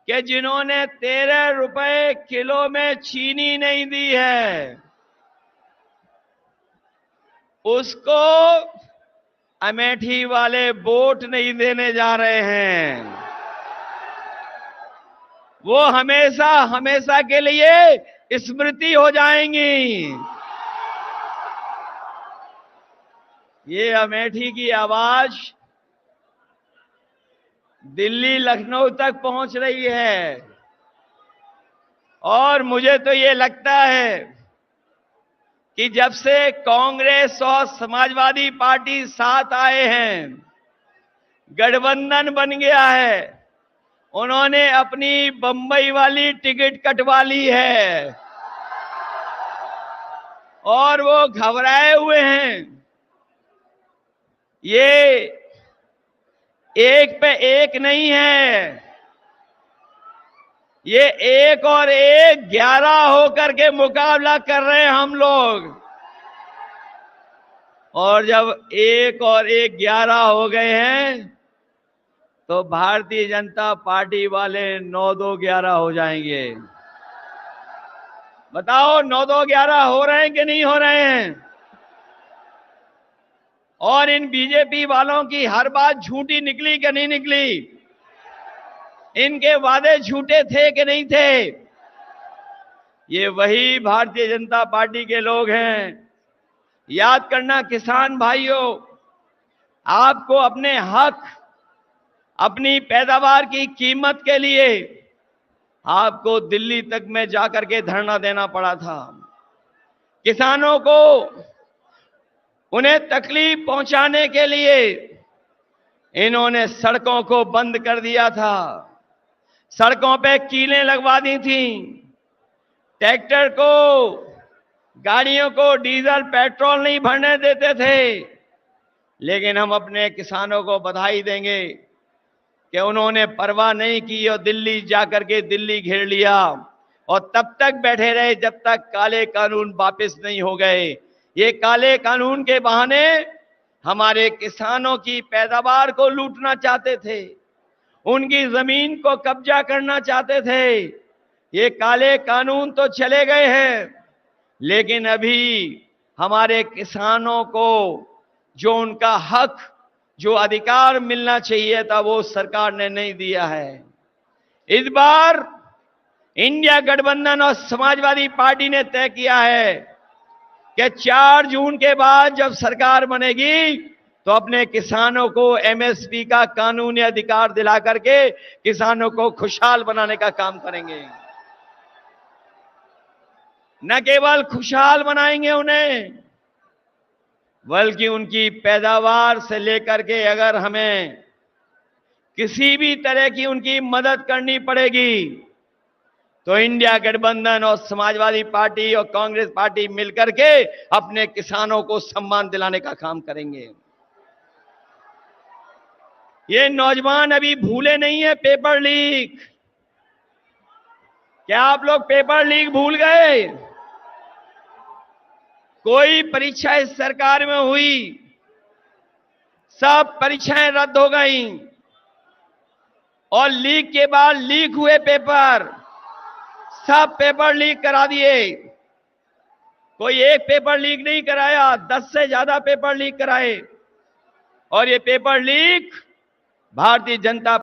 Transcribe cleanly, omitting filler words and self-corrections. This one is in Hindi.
कि जिन्होंने 13 रुपए किलो में चीनी नहीं दी है, उसको अमेठी वाले वोट नहीं देने जा रहे हैं। वो हमेशा हमेशा के लिए स्मृति हो जाएंगी। ये अमेठी की आवाज दिल्ली लखनऊ तक पहुंच रही है और मुझे तो ये लगता है कि जब से कांग्रेस और समाजवादी पार्टी साथ आए हैं, गठबंधन बन गया है, उन्होंने अपनी बंबई वाली टिकट कटवा ली है और वो घबराए हुए हैं। ये एक पे एक नहीं है, ये एक और एक 11 होकर के मुकाबला कर रहे हैं हम लोग। और जब एक और एक 11 हो गए हैं तो भारतीय जनता पार्टी वाले 9-2-11 हो जाएंगे। बताओ 9-2-11 हो रहे हैं कि नहीं हो रहे हैं? और इन बीजेपी वालों की हर बात झूठी निकली कि नहीं निकली? इनके वादे झूठे थे कि नहीं थे? ये वही भारतीय जनता पार्टी के लोग हैं। याद करना किसान भाइयों, आपको अपने हक, अपनी पैदावार की कीमत के लिए आपको दिल्ली तक में जाकर के धरना देना पड़ा था। किसानों को उन्हें तकलीफ पहुंचाने के लिए इन्होंने सड़कों को बंद कर दिया था, सड़कों पे कीलें लगवा दी थी, ट्रैक्टर को, गाड़ियों को डीजल पेट्रोल नहीं भरने देते थे। लेकिन हम अपने किसानों को बधाई देंगे कि उन्होंने परवाह नहीं की और दिल्ली जाकर के दिल्ली घेर लिया और तब तक बैठे रहे जब तक काले कानून वापस नहीं हो गए। ये काले कानून के बहाने हमारे किसानों की पैदावार को लूटना चाहते थे, उनकी जमीन को कब्जा करना चाहते थे। ये काले कानून तो चले गए हैं, लेकिन अभी हमारे किसानों को जो उनका हक, जो अधिकार मिलना चाहिए था, वो सरकार ने नहीं दिया है। इस बार इंडिया गठबंधन और समाजवादी पार्टी ने तय किया है कि 4 जून के बाद जब सरकार बनेगी तो अपने किसानों को एमएसपी का कानूनी अधिकार दिला करके किसानों को खुशहाल बनाने का काम करेंगे। न केवल खुशहाल बनाएंगे उन्हें, बल्कि उनकी पैदावार से लेकर के अगर हमें किसी भी तरह की उनकी मदद करनी पड़ेगी तो इंडिया गठबंधन और समाजवादी पार्टी और कांग्रेस पार्टी मिलकर के अपने किसानों को सम्मान दिलाने का काम करेंगे। ये नौजवान अभी भूले नहीं है पेपर लीक। क्या आप लोग पेपर लीक भूल गए? कोई परीक्षा इस सरकार में हुई, सब परीक्षाएं रद्द हो गई और लीक के बाद लीक हुए पेपर, सब पेपर लीक करा दिए। कोई एक पेपर लीक नहीं कराया, 10 से ज्यादा पेपर लीक कराए और ये पेपर लीक भारतीय जनता